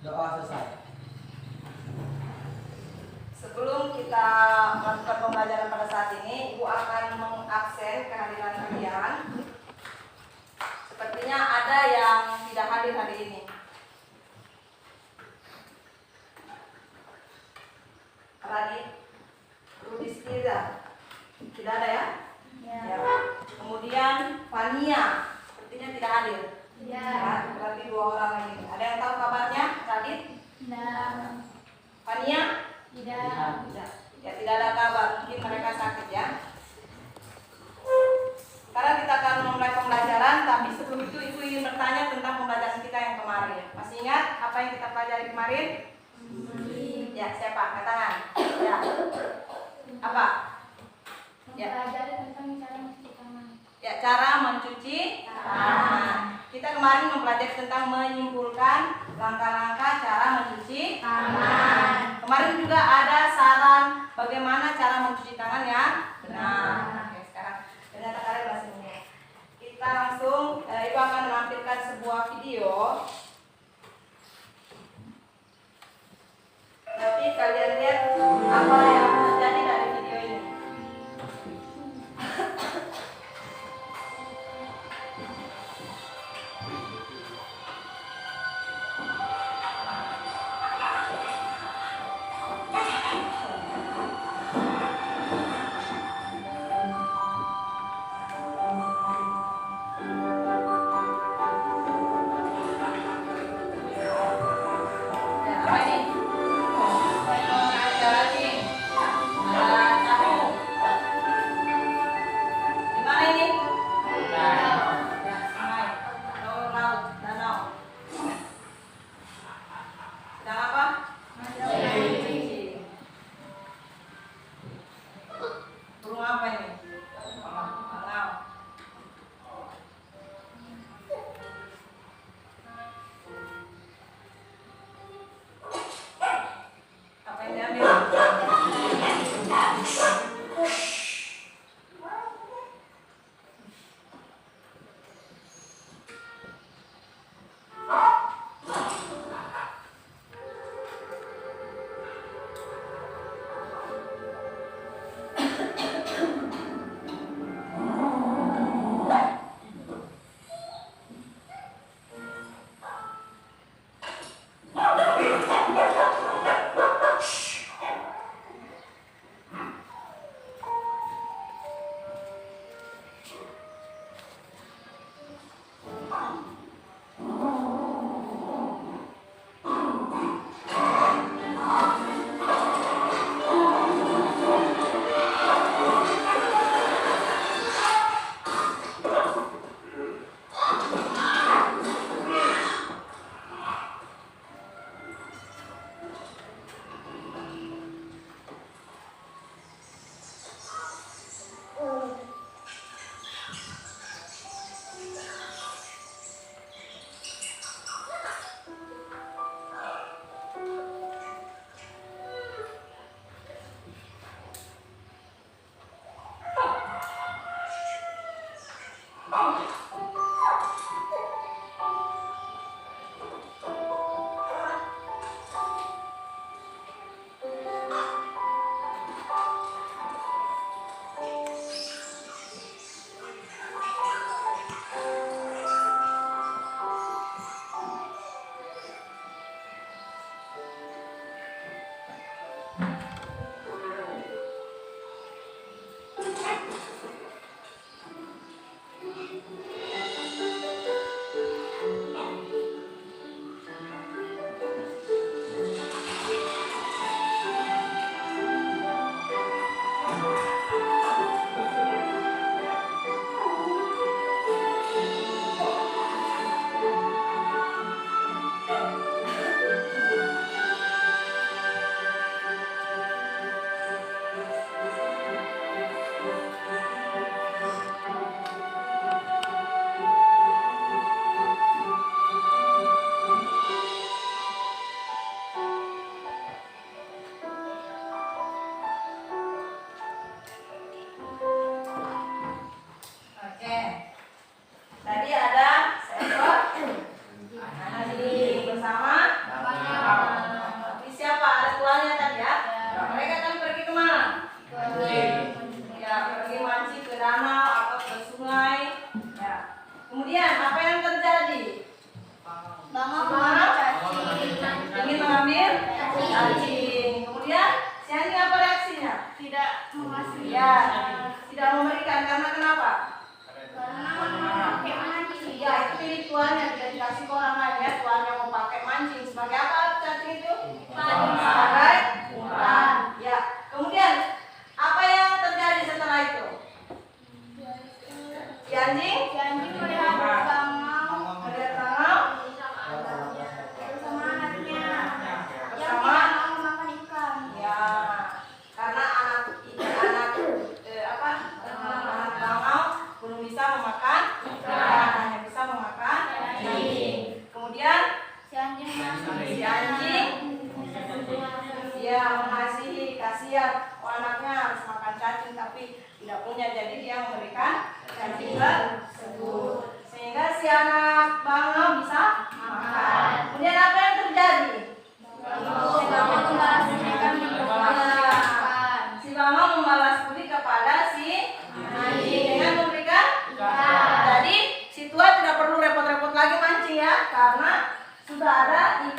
Doa selesai. Sebelum kita melakukan pembelajaran pada saat ini, Ibu akan mengabsen kehadiran kalian. Sepertinya ada yang tidak hadir hari ini. Radit, Rudistiza, tidak ada ya? Ya. Kemudian Fania, sepertinya tidak hadir. Ya. Berarti 2 orang lagi. Ada yang tahu kabarnya? Radit? Tidak. Fania? Tidak. Tidak. Ya, tidak ada kabar. Mungkin mereka sakit ya. Sekarang kita akan memulai pembelajaran, tapi sebelum itu Ibu ingin bertanya tentang pembelajaran kita yang kemarin. Masih ingat apa yang kita pelajari kemarin? Ya, siapa? Angkat tangan. Ya. Apa? Ya. Mempelajari tentang cara mencuci tangan. Ya, cara mencuci tangan. Kita kemarin mempelajari tentang menyimpulkan langkah-langkah cara mencuci tangan. Kemarin juga ada saran bagaimana cara mencuci tangan yang benar. Oke, sekarang ternyata kalian masih ingat. Kita langsung, Ibu akan menampilkan sebuah video. Nanti kalian lihat apa yang terjadi dari video ini.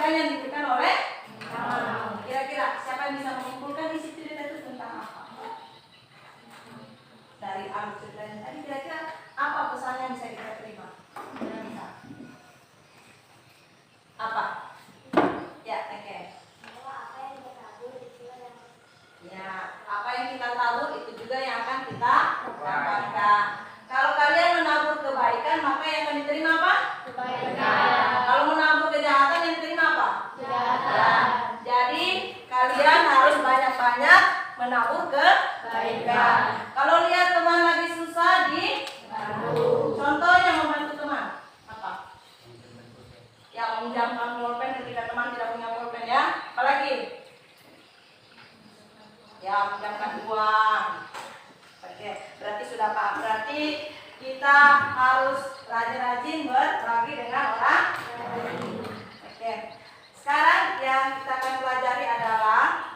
pendidikan yang diberikan oleh kira-kira siapa yang bisa menyimpulkan isi cerita itu tentang apa? Dari alur ceritanya tadi kira-kira apa pesan yang bisa kita terima? Bisa. Apa? Ya, oke. Ya, apa yang kita tabur itu juga yang akan kita dapatkan. Kalau kalian menabur kebaikan, maka yang akan diterima apa? Kebaikan. Kalau menabur kejahatan, yang diterima apa? Kejahatan. Jadi kalian harus banyak-banyak menabur kebaikan. Kalau lihat teman lagi susah, contohnya membantu teman apa? Yang meminjamkan pulpen ketika teman tidak punya pulpen ya. Apalagi? Ya, meminjamkan uang. Oke, berarti sudah paham. Berarti kita harus rajin-rajin berbagi dengan orang. Oke. Sekarang yang kita akan pelajari adalah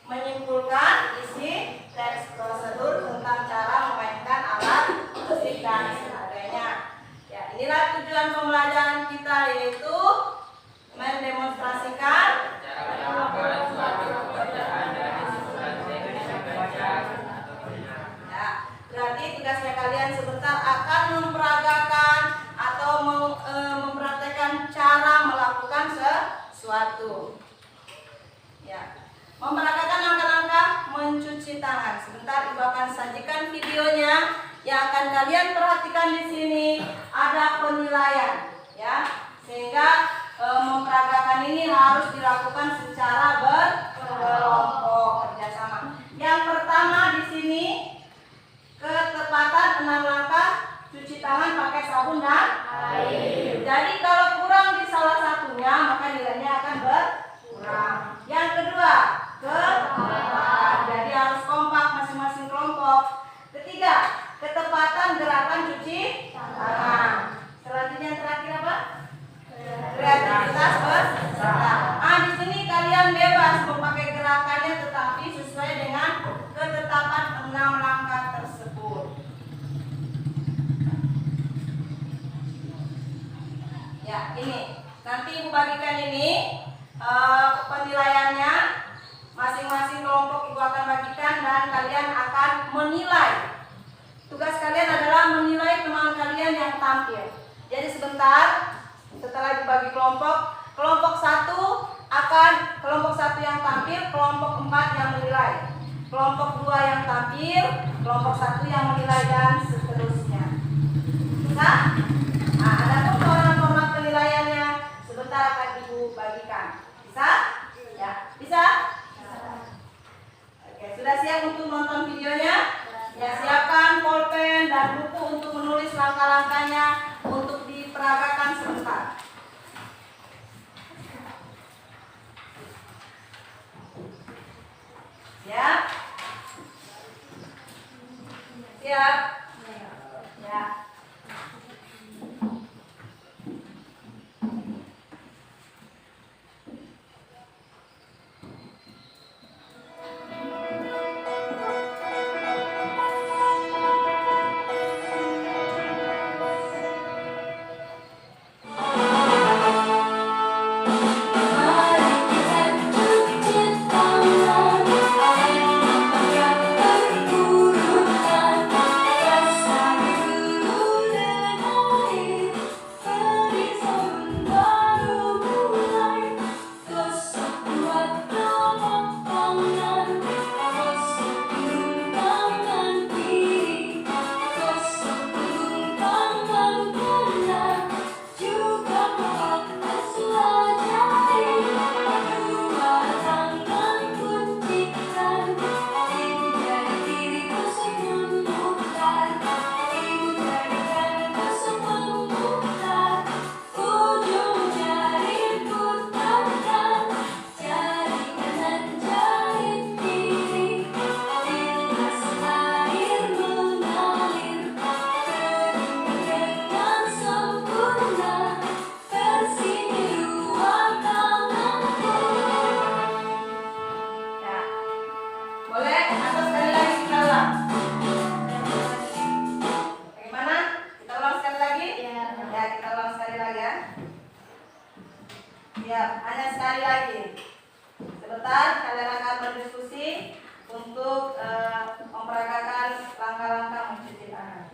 menyimpulkan isi teks prosedur tentang cara memainkan alat musik dan sebagainya. Ya, inilah tujuan pembelajaran kita, yaitu mendemonstrasikan ya, berarti tugasnya kalian sebentar akan memperagakan atau mempraktekkan cara melakukan sesuatu. Ya, memperagakan langkah-langkah mencuci tangan. Sebentar Ibu akan sajikan videonya. Yang akan kalian perhatikan di sini ada penilaian, ya, sehingga memperagakan ini harus dilakukan secara berkelompok kerjasama. Yang pertama di sini ketepatan 6 langkah cuci tangan pakai sabun dan air. Jadi kalau kurang di salah satunya maka nilainya akan berkurang. Yang kedua ketepatan, jadi harus kompak masing-masing kelompok. Ketiga ketepatan gerakan cuci tangan. Selanjutnya yang terakhir apa? Kreativitas peserta. Di sini kalian bebas memakai gerakannya tetapi sesuai dengan ketetapan 6 langkah tersebut. Ya, ini nanti Ibu bagikan ini penilaiannya. Masing-masing kelompok Ibu akan bagikan dan kalian akan menilai. Tugas kalian adalah menilai teman kalian yang tampil. Jadi sebentar setelah dibagi kelompok, kelompok 1 yang tampil, kelompok 4 yang menilai, kelompok 2 yang tampil, kelompok 1 yang menilai dan seterusnya. Bisa? Ada format penilaiannya. Sebentar akan Ibu bagikan. Bisa? Ya, bisa? Oke, sudah siap untuk nonton videonya? Ya, siapkan pulpen dan buku untuk menulis langkah-langkahnya untuk diperagakan sebentar. Siap? Siap? Ya. Siap, hanya sekali lagi. Sebentar, kalian akan berdiskusi untuk memperagakan langkah-langkah mencuci tangan.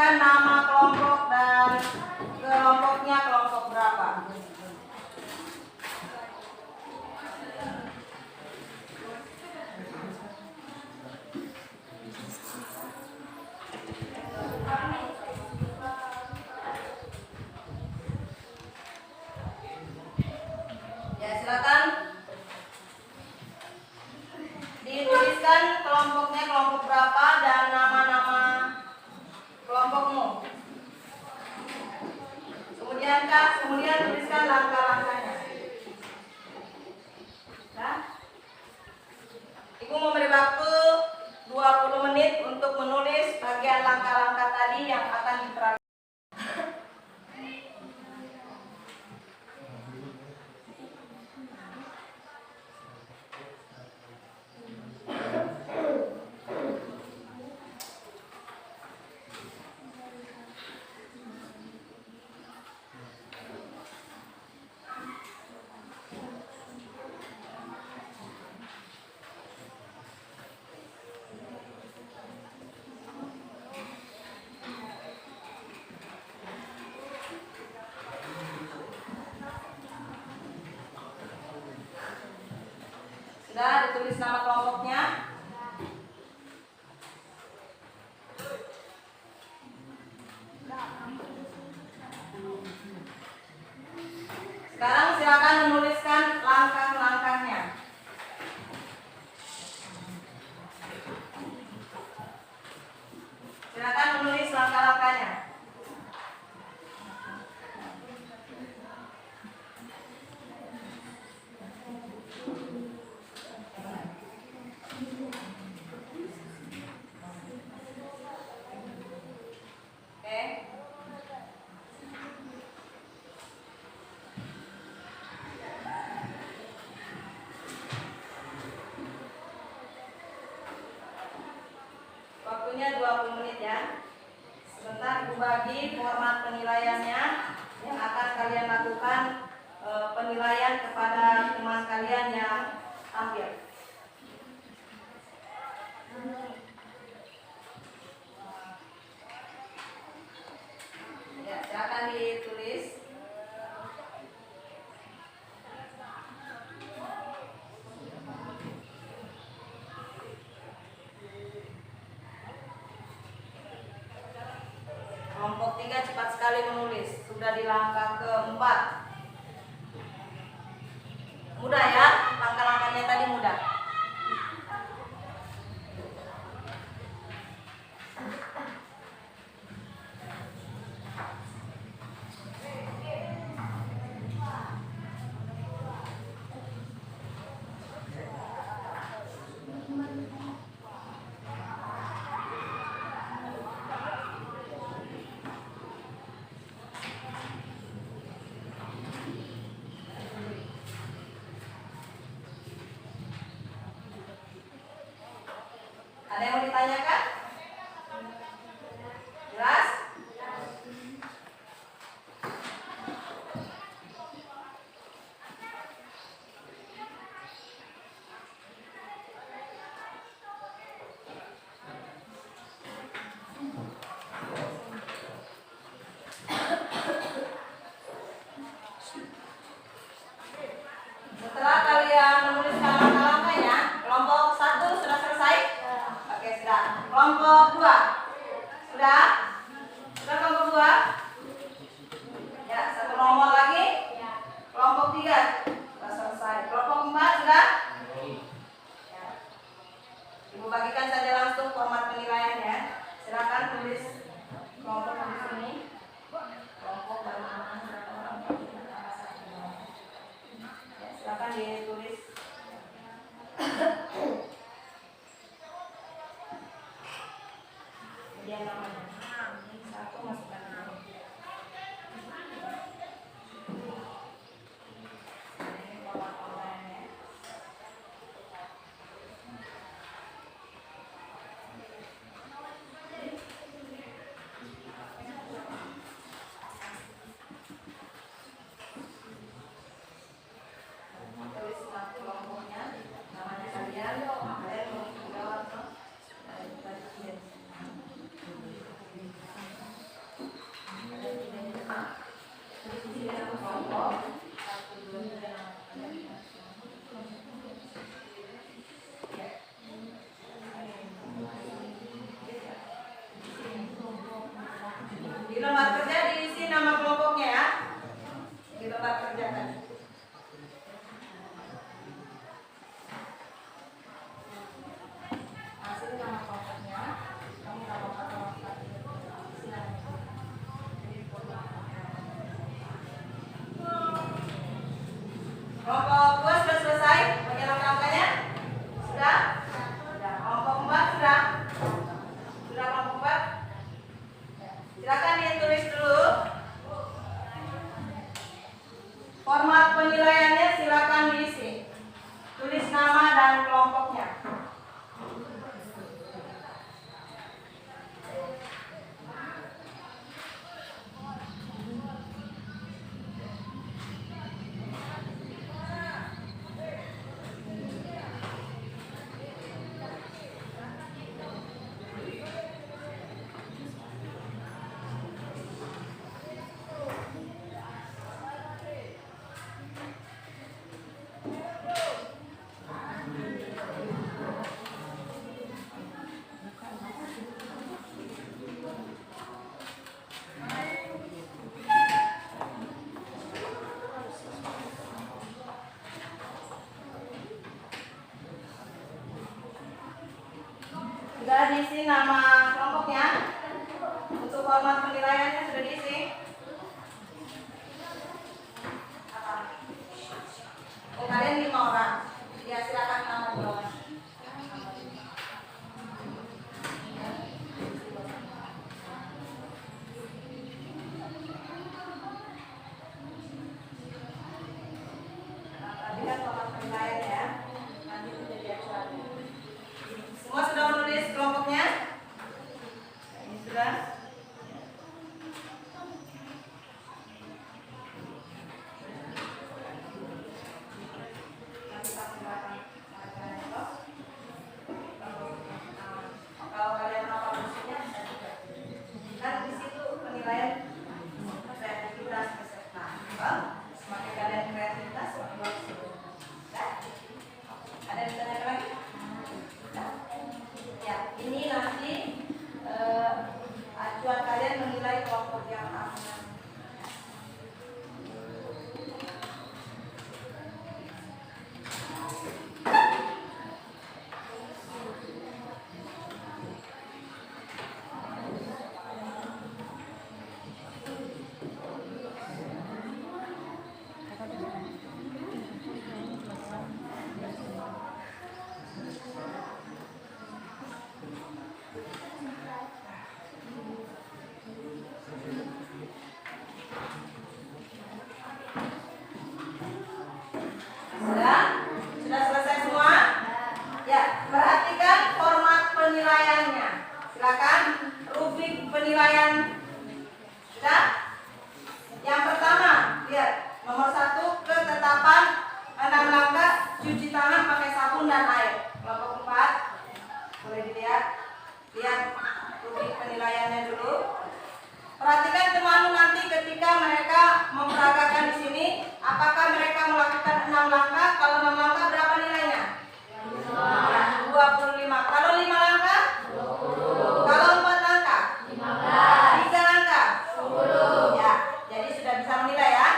Nama kelompok dan kelompoknya kelompok berapa. Ya, silakan dituliskan kelompoknya kelompok berapa dan nama-nama kelompokmu. Kemudian tuliskan langkah-langkahnya. Nah, Ibu memberi waktu 20 menit untuk menulis bagian langkah-langkah tadi yang akan diterapkan. Sudah ditulis nama kelompoknya. Sekarang silakan menuliskan langkah-langkahnya. Silakan menulis langkah-langkahnya. Waktunya 20 menit ya. Sebentar Ibu bagi format penilaiannya yang akan kalian lakukan penilaian kepada teman kalian yang tampil. Ya, silakan ditulis. Kelompok 3 cepat sekali menulis. Sudah di langkah keempat. Mudah ya, langkah-langkahnya tadi mudah. ditanyakan? Jelas? Setelah kalian menuliskan langkah-langkahnya, kelompok 1 sudah selesai? Oke, sudah. Kelompok 2 sudah? Sudah kelompok 2? Ya, satu nomor lagi. Kelompok 3 sudah selesai. Kelompok 4 sudah? Ya. Ibu bagikan saja langsung format penilaiannya. Silakan tulis kelompok di sini. Kelompok baru mana berapa orang? Ya, silakan ditulis. Kemudian namanya. Satu masukkan dulu. Ini format online-nya. Tulis nama kelompoknya, namanya kalian mau jawab atau bagian. Kelompok 1, 2, 3. Di lembar kerja diisi nama kelompoknya ya. Di lembar kerja tadi. Hasil nama kelompoknya. Kamu nama kelompok tadi. Kelompok 2 sudah selesai bagian langkah-langkahnya? Sudah? Sudah. Kelompok 4 sudah? Sudah kelompok 4? Silakan ditulis dulu. Format penilaiannya silakan diisi. Tulis nama dan kelompoknya. Sudah diisi nama kelompoknya? Untuk format penilaiannya sudah diisi? Apa? Oh, kalian 5 orang. Ya, silakan nama golongan. Tadi kan format penilaian ya. Nanti menjadi acuannya. Semua sudah menulis kelompoknya? Ini sudah. Nanti kita silakan. Kalau kalian apa musuhnya bisa juga. Kan di situ penilaian kreativitas peserta. Semakin kalian kreativitas, semakin bagus. Ada yang ditanyakan lagi? Ya, ini nanti acuan kalian menilai kelompok yang aman. sabun dan air. Kelompok 4 boleh dilihat. Lihat rubrik penilaiannya dulu. Perhatikan teman nanti ketika mereka memperagakan di sini, apakah mereka melakukan 6 langkah? Kalau 6 langkah berapa nilainya? 25. Kalau 5 langkah? 20. Kalau 4 langkah? 15. 3 langkah? 10. Ya, jadi sudah bisa menilai ya.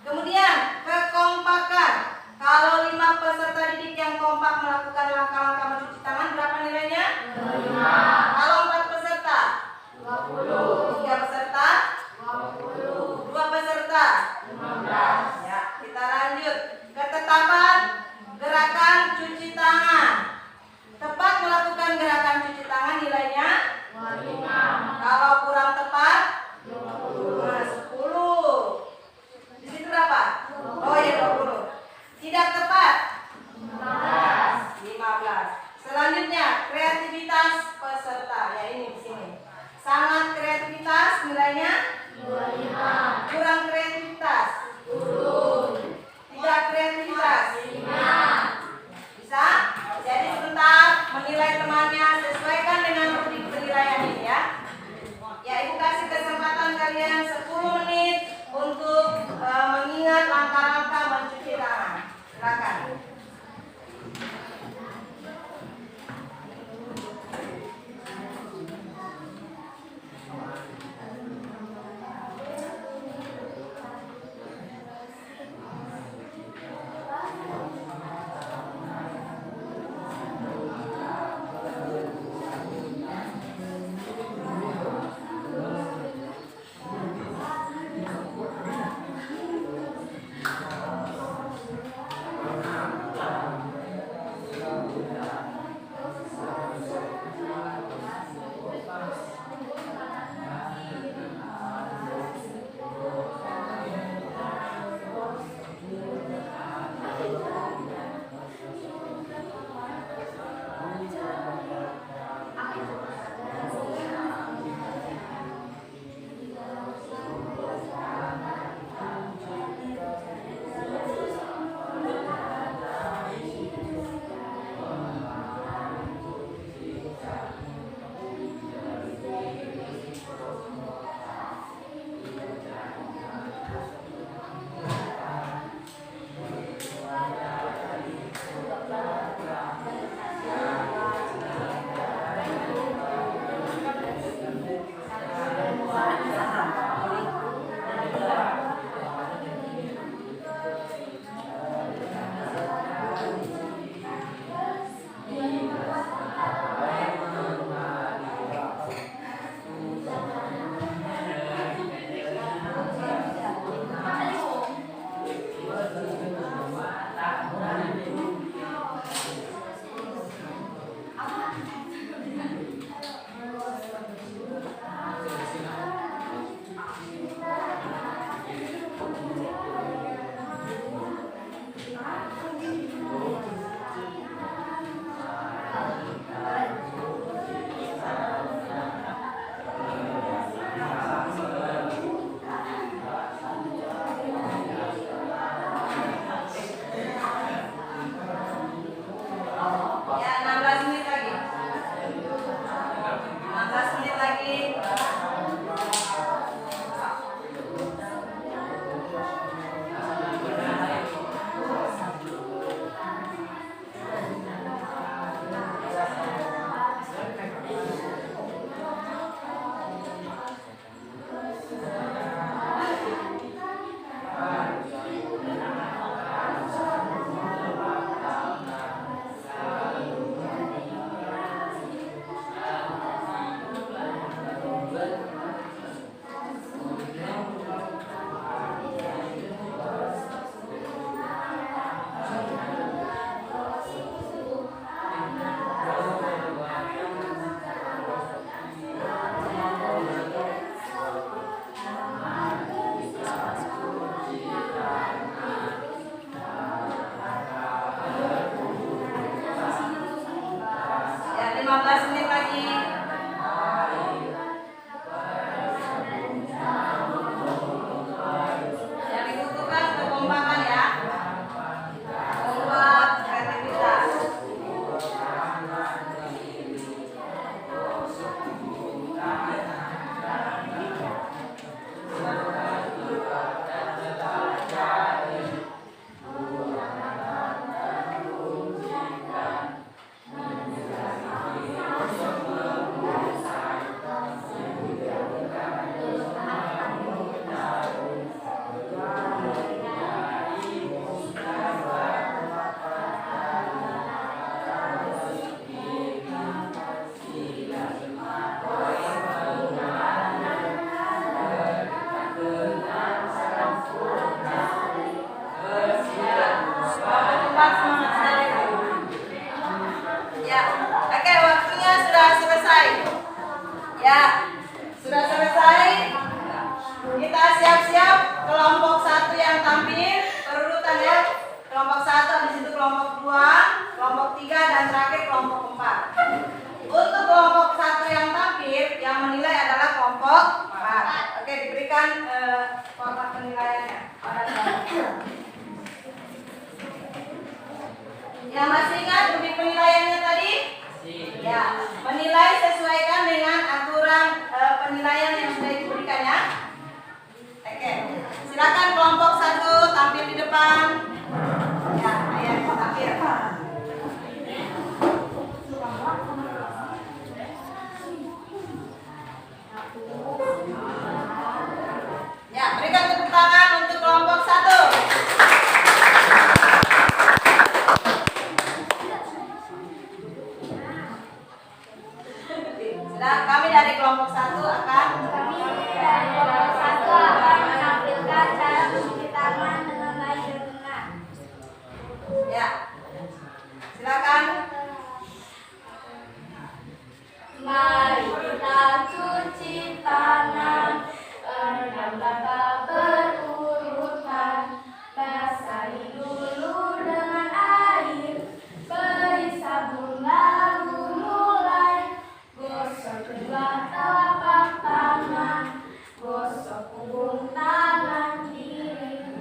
Kemudian kekompakan. Kalau 5 peserta didik yang kompak melakukan langkah-langkah mencuci tangan, berapa nilainya? 25. Kalau 4 peserta? 20. 3 peserta? 20. 2 peserta? 15. Ya, kita lanjut. Ketetapan gerakan cuci tangan. Tepat melakukan gerakan cuci tangan nilainya 25. Kalau kurang tepat 10. Di situ berapa? Oh ya 20. Tidak tepat 15. Selanjutnya kreativitas peserta. Ya ini di sini. Sangat kreativitas nilainya 25. Kurang kreativitas 10. Tidak kreativitas 5. Bisa? Ya, oke, waktunya sudah selesai. Ya, sudah selesai. Kita siap-siap kelompok 1 yang tampil berurutan ya. Kelompok 1, habis itu kelompok 2, kelompok 3, dan terakhir kelompok 4. Untuk kelompok 1 yang tampil, yang menilai adalah kelompok 4. Oke, diberikan format penilaiannya pada kelompok. Yang masih ingat bukti penilaiannya tadi? Ya, menilai sesuaikan dengan aturan penilaian yang sudah diberikan ya. Oke, silakan kelompok 1 tampil di depan. Ya, ayo tampil. Ya, berikan tepuk tangan untuk kelompok 1. Sudah, kami dari kelompok 1 akan menampilkan cara mencuci tangan dengan baik dan benar. ya. Silakan. Mari kita cuci tangan, rendam tangan berurutan, basahi dulu dengan air, beri sabun lalu mulai, gosok kedua telapak tangan, gosok punggung tangan kiri,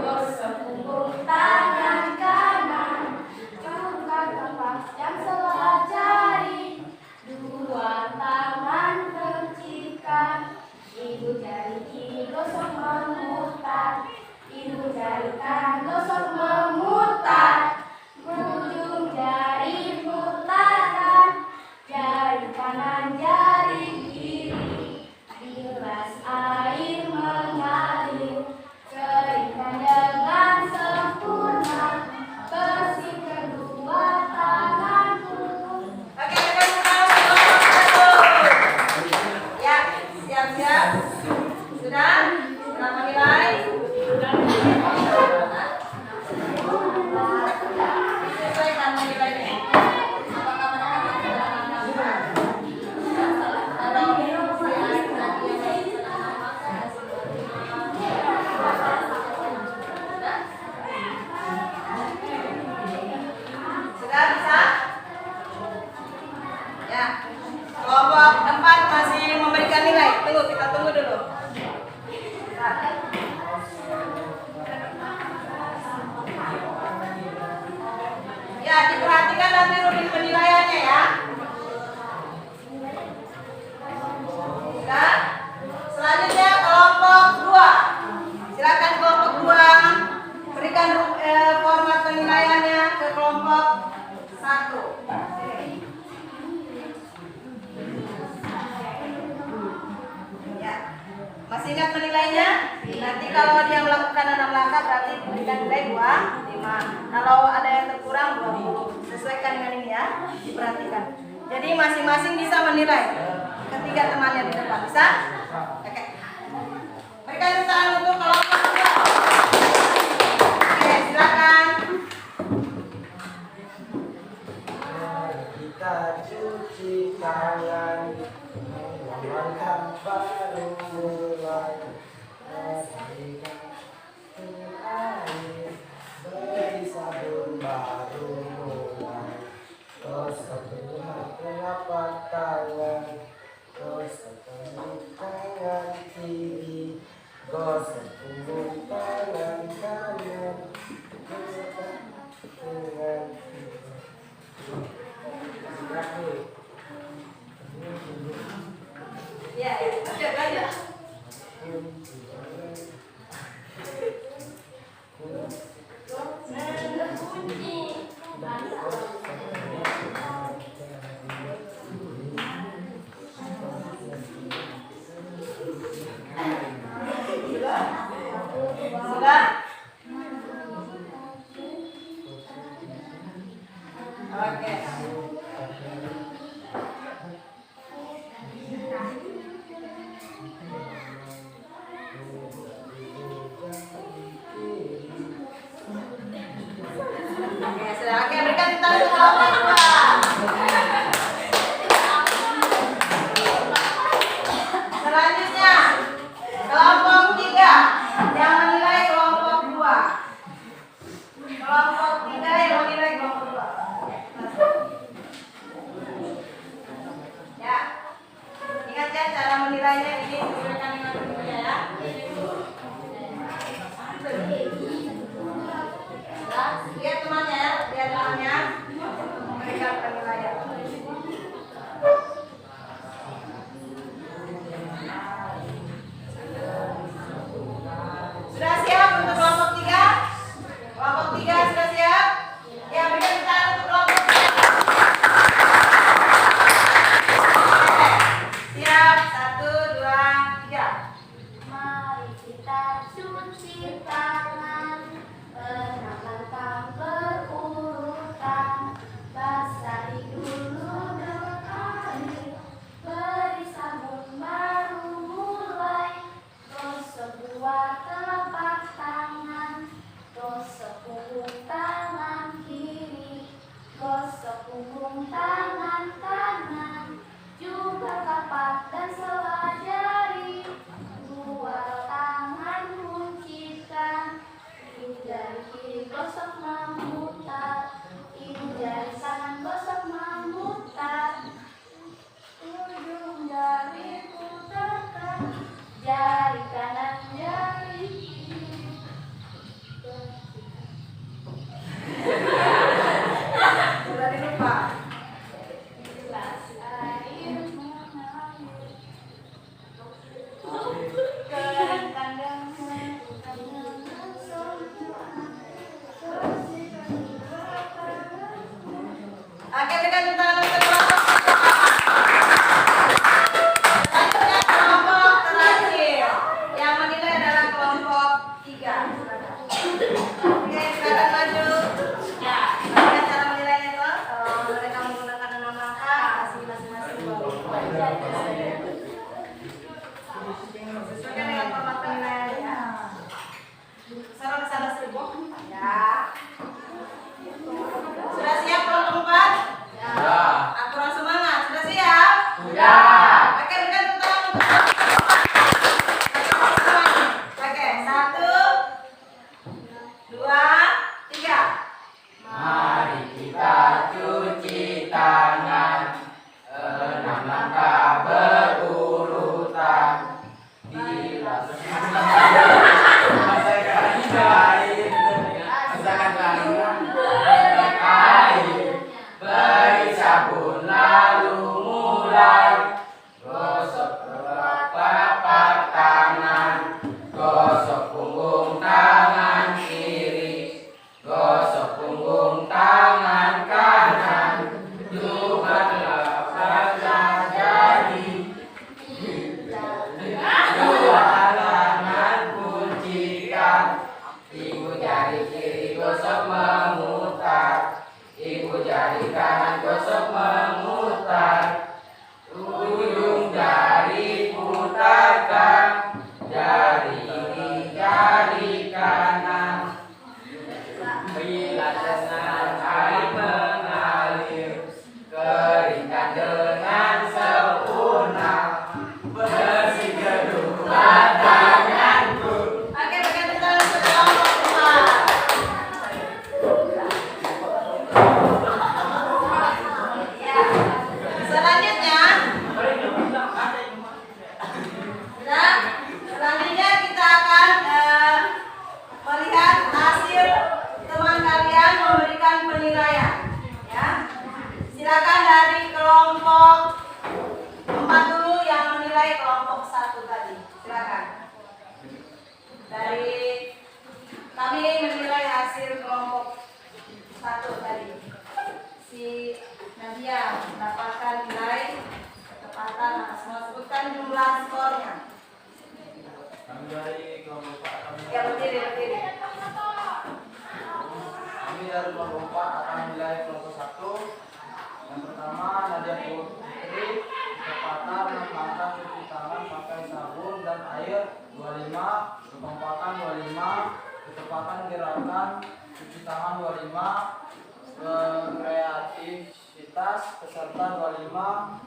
gosok punggung tangan kanan, juga tempat yang sebelah jari. Dua tangan percikan, ibu jari kiri gosok memutar, ibu jari kanan gosok memutar, ujung jari putaran, jari kanan jari kiri, gelas air mengalir, keringkan dengan sempurna, bersih kedua tanganku. Oke, berikan tepuk tangan untuk kelompok 1. Ya, siap-siap. Sudah? Sudah menilai? Sesuaikan menilainya. Apakah mereka sudah bisa? Ya. Kelompok 4 masih memberikan nilai. Tunggu, kita tunggu dulu. Ya, diperhatikan nanti rutin penilaiannya ya. Sudah? Selanjutnya kelompok 2. Silakan kelompok 2 berikan format penilaiannya ke kelompok 1. Ya. Masih ingat menilainya? Nanti kalau dia melakukan 6 langkah berarti berikan nilai 25. Kalau ada yang terkurang 20. Sesuaikan dengan ini ya. Diperhatikan. Jadi masing-masing bisa menilai ketiga temannya di depan. Bisa? Oke. Berikan tepuk tangan untuk kelompok 2. Oke, silakan. Kita cuci tangan, langkah baru mulai, bersihkan dengan air, beri sabun baru mulai, gosok kedua telapak tangan, gosok punggung tangan kiri, gosok punggung tangan kanan, gosok dengan Ya, ya, lanjut. Sudah? Oke. Oke, sudah. Oke, berikan tepuk tangan untuk kelompok 2. Oke, berikan tepuk tangan untuk kelompok selanjutnya. Kelompok terakhir yang menilai adalah kelompok 3. Oke, silakan maju. Bagaimana cara menilainya itu? Mereka menggunakan 6 langkah, kasih masing-masing 2 sesuaikan dengan format penilaiannya. Sarang kesana seribu. Ya. Sudah siap kelompok 4? Ya. Aturan semangat, sudah siap? Sudah. Oke, berikan tepuk tangan untuk oke, 1, 2, 3. Mari kita cuci tangan, 6 langkah berurutan. Bila beri sabun lalu mulai gosok telapak tangan, gosok punggung tangan kiri, gosok punggung tangan kanan, juga telapak jari, dua tangan kuncikan, ibu jari kiri gosok memutar, ibu jari kanan gosok memutar, ujung jari putarkan, jari kiri jari kanan. Bila dengar air mengalir, keringkan dengan sempurna, bersih kedua tanganku. Oke, berikan tepuk tangan untuk kelompok 4. Selanjutnya, selanjutnya kita akan melihat hasil teman kalian memberikan penilaian. Ya, silakan dari kelompok 4 dulu yang menilai kelompok 1 tadi. Silakan. Dari kami menilai hasil kelompok 1 tadi. Si Nadia mendapatkan nilai ketepatan, semua sebutkan jumlah skornya. Kami dari kelompok 4 Ya, berdiri. kami dari kelompok 4 akan menilai kelompok 1. Yang pertama, Nadia Putri, kecepatan 6 langkah cuci tangan pakai sabun dan air 25, kekompakan 25, kecepatan gerakan cuci tangan 25, kreativitas peserta 25,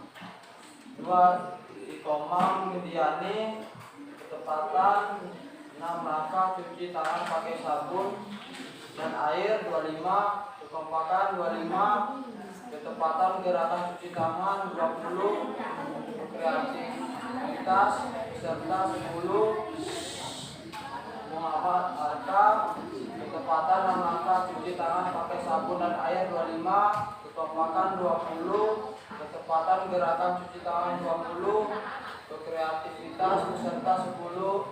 2 Ikomang Widiani, ketepatan 6 langkah cuci tangan pakai sabun dan air 25, kekompakan 25, ketepatan gerakan cuci tangan 20, kreativitas peserta 10, Muhammad Arka, ketepatan 6 langkah cuci tangan pakai sabun dan air 25, kekompakan 20, ketepatan gerakan cuci tangan 20, kreativitas peserta 10,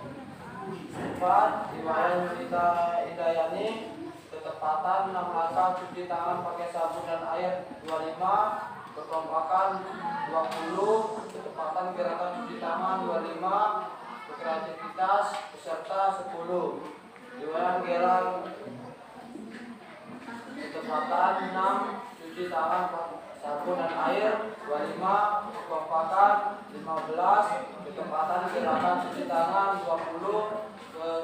4 Iwayan Yunita Indayani, ketepatan 6 langkah cuci tangan pakai sabun dan air 25, kekompakan 20, ketepatan gerakan cuci tangan 25, kreativitas peserta 10. Iwayan Gerang, ketepatan 6 cuci tangan pakai sabun dan air 25, kekompakan 15, ketepatan gerakan cuci tangan 20,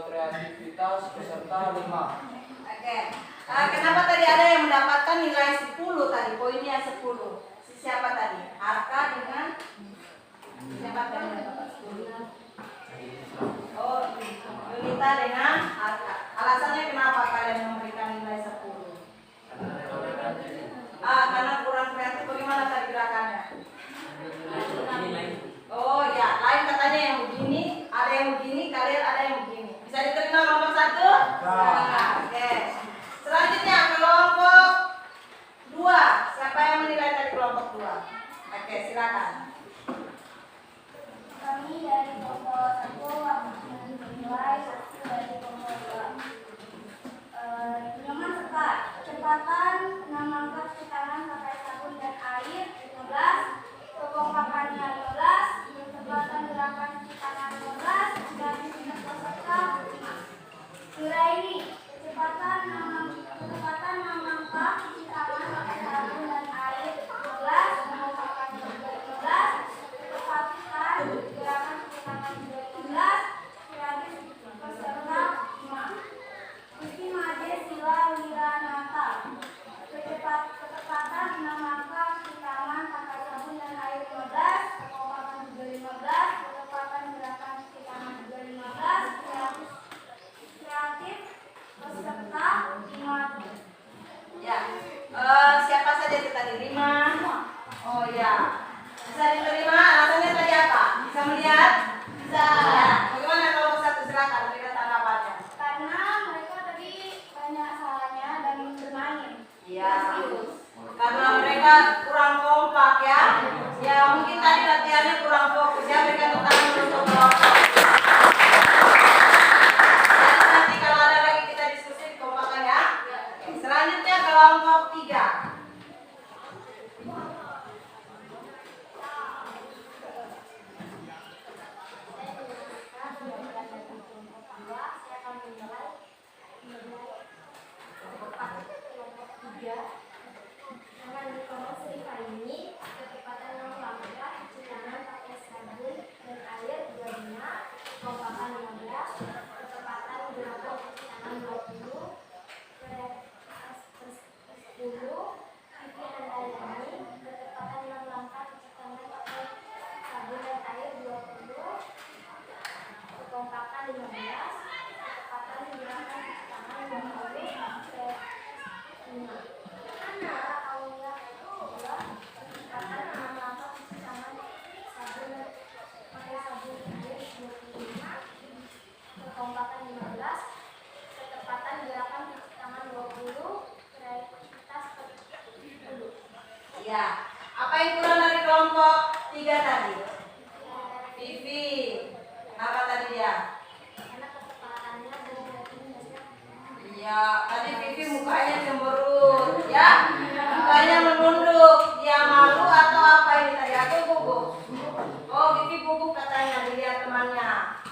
kreativitas peserta 5. Oke. Kenapa tadi ada yang mendapatkan nilai 10 tadi? Poinnya 10. Siapa tadi? Arka dengan siapa tadi yang dapat 10? Oh, Yunita dengan Arka. Alasannya kenapa kalian memberikan nilai 10? Karena kurang kreatif. Bagaimana tadi gerakannya? Oh ya, lain katanya yang begini, ada yang begini, kalian ada yang begini. Bisa diterima kelompok 1? Oke. Selanjutnya kelompok 2. Siapa kelompok 2. Oke, silakan. Kami dari kelompok 1 akan menilai hasil dari kelompok 2. Pedoman sekat, kecepatan 6 langkah cuci tangan pakai sabun dan air 15, kekompakannya 15, kecepatan gerakan cuci tangan 15, dan peserta 5. Nuraini, kecepatan 6 langkah cuci tangan pakai sabun dan air 15, kekompakannya 15, kecepatan gerakan cuci tangan 15, kreatif peserta 5. Rizky Made Sila Wiranata, kecepatan 6 langkah cuci tangan pakai sabun dan air 15, kekompakan juga 15, kecepatan gerakan cuci tangan juga 15, kreatif peserta 5. Ya, siapa saja kita diterima? Oh ya, bisa diterima. Alasannya tadi apa? Bisa melihat? Bisa. Ya. Bagaimana kelompok 1? Silakan berikan tanggapannya. Karena mereka tadi banyak salahnya dan bermain. Iya. Karena mereka kurang kompak ya. Ya mungkin tadi latihannya kurang fokus ya. Berikan tepuk tangan untuk kelompok. Nanti kalau ada lagi kita diskusi dikompakkan ya. Selanjutnya kelompok 3. Ya, apa yang kurang dari kelompok 3 tadi? Vivi, apa tadi dia? Iya, tadi Vivi mukanya cemberut, ya, mukanya menunduk. Dia malu atau apa ini tadi? Atau gugup? Oh, Vivi gugup katanya dilihat temannya.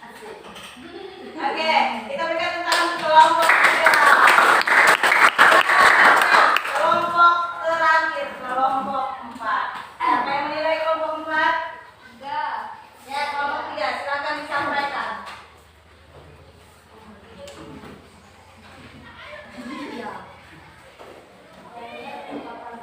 Asik. Oke, kita berikan tepuk tangan untuk kelompok 3. Kelompok terakhir, kelompok 4. Siapa yang menilai kelompok 4? 3. Ya, kelompok 3, silakan disampaikan. Kelompok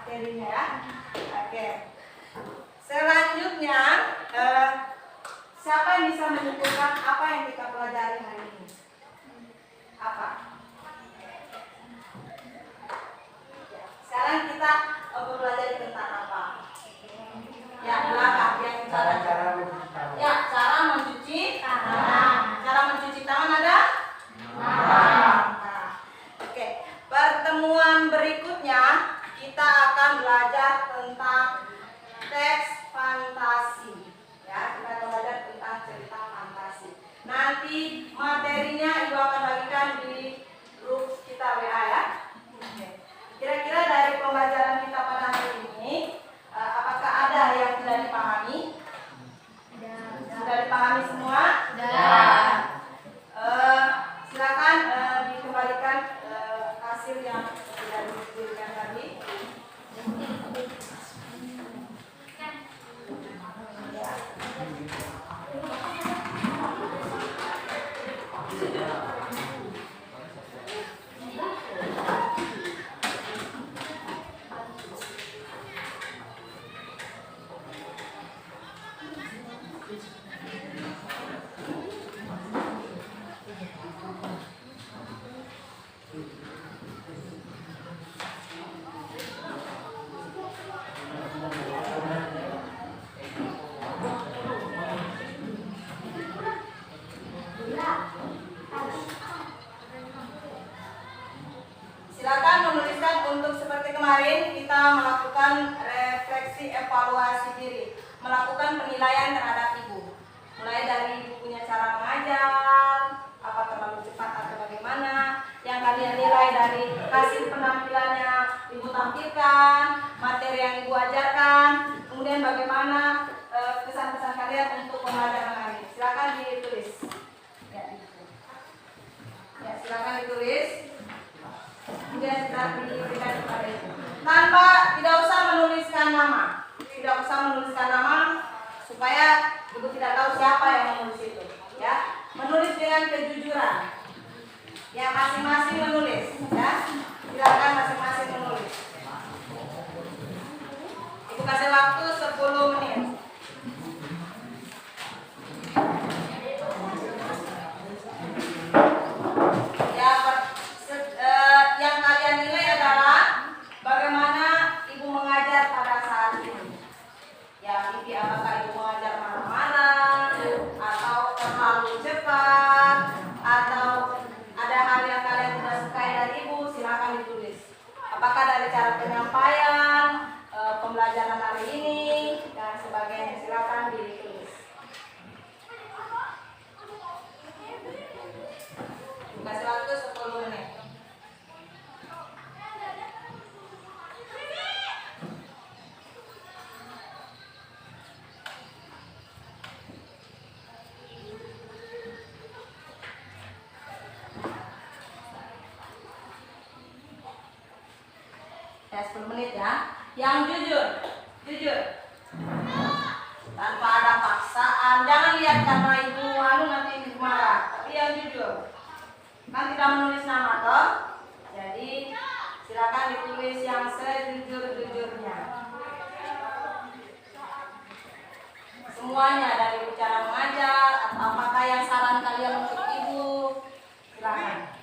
materinya ya. Oke. Selanjutnya, siapa yang bisa menyimpulkan apa yang kita pelajari hari ini? Apa? Sekarang kita belajar tentang apa? Ya, belakang yang Cara mencuci tangan. ya, cara mencuci tangan. Cara mencuci tangan ada? Nah, oke. Pertemuan berikutnya kita akan belajar tentang teks fantasi. Ya, kita akan belajar tentang cerita fantasi. Nanti materinya Ibu akan bagikan di grup kita WA ya. Oke. Kira-kira dari pembelajaran kita pada hari ini, apakah ada yang tidak dipahami? Sudah dipahami semua? Silakan dikembalikan hasil yang sudah diberikan tadi. Silakan menuliskan untuk seperti kemarin kita melakukan refleksi evaluasi diri, melakukan penilaian terhadap ibu. Mulai dari ibu punya cara mengajar, apa terlalu cepat atau bagaimana, yang kalian nilai dari hasil penampilannya ibu tampilkan, materi yang ibu ajarkan, kemudian bagaimana kesan-kesan kalian untuk pembelajaran hari ini. Silakan ditulis. Ya, silakan ditulis. Kemudian kita diberikan kepada ibu. Tidak usah menuliskan nama. Tidak usah menuliskan nama supaya ibu tidak tahu siapa yang menulis itu. Ya, menulis dengan kejujuran. Ya, masing-masing menulis. Ya, silakan masing-masing menulis. Ibu kasih waktu 10 menit. Yang kalian nilai adalah bagaimana ibu mengajar pada saat ini. Ya, apakah ibu mengajar marah-marah, atau terlalu cepat, atau ada hal yang kalian tidak sukai dari ibu, silakan ditulis. Apakah dari cara penyampaian, pembelajaran hari ini, dan sebagainya, silakan ditulis. Kasih waktu 10 menit. Ya, 10 menit ya. Yang jujur. Tanpa ada paksaan. Jangan lihat karena ibu nanti ibu marah. Tapi yang jujur. Kan tidak menulis nama toh. Jadi silakan ditulis yang sejujur-jujurnya. Semuanya dari cara mengajar atau apakah yang saran kalian untuk ibu. Silakan.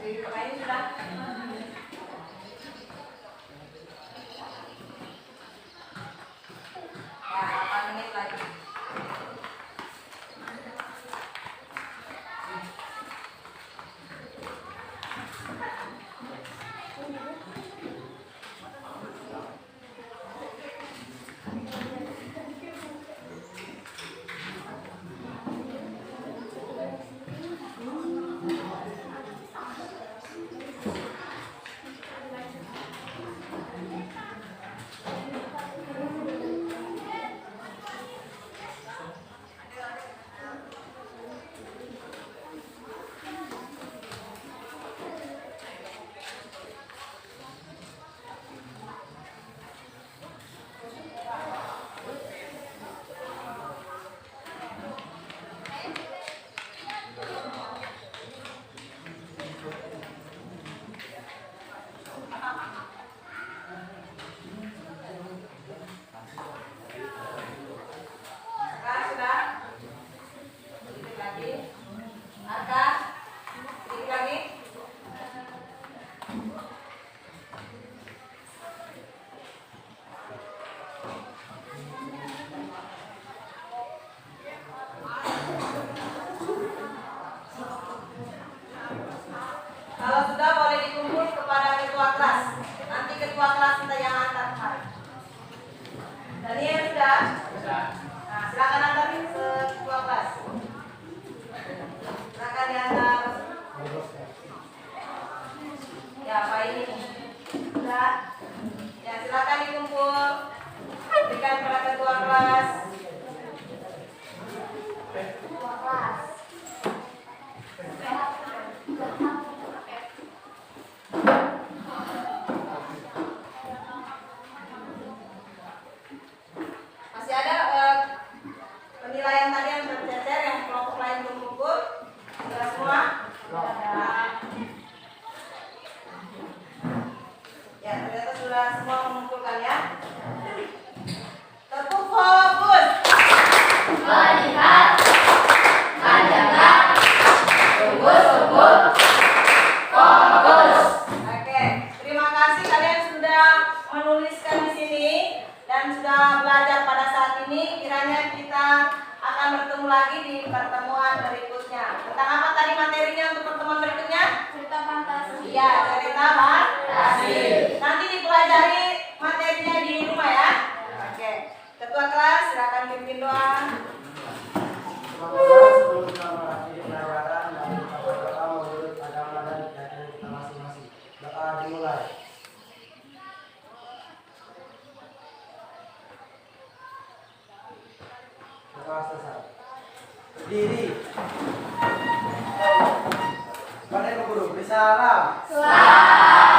Dipakai sudah. Ya, 8 menit lagi. Kalau sudah boleh dikumpul kepada ketua kelas. Nanti ketua kelas kita yang antar kemarin. Daniel sudah? Nah, silakan antar ke ketua kelas. Silakan diantar. Ya, Pak ini. Sudah? Ya, silakan dikumpul. Berikan kepada ketua kelas. Ketua kelas. Masih ada penilaian tadi yang tercecer yang kelompok lain belum gugur? Sudah semua? Sudah. Ya, ternyata sudah semua mengumpulkan ya. Tepuk fokus. Melihat, menjaga, tunggu, fokus. Oke, terima kasih kalian sudah menuliskan di sini dan sudah belajar pada saat ini. Kiranya kita akan bertemu lagi di pertemuan berikutnya. Tentang apa tadi materinya untuk pertemuan berikutnya? Cerita fantasi. Iya, cerita fantasi. Nanti dipelajari materinya di rumah ya. Oke, ketua kelas silakan pimpin doa. Sebelum kita mengakhiri pelajaran dan kita menurut agama dan keyakinan kita masing-masing. Doa dimulai. Doa selesai. Berdiri. Pada guru beri salam. Selamat.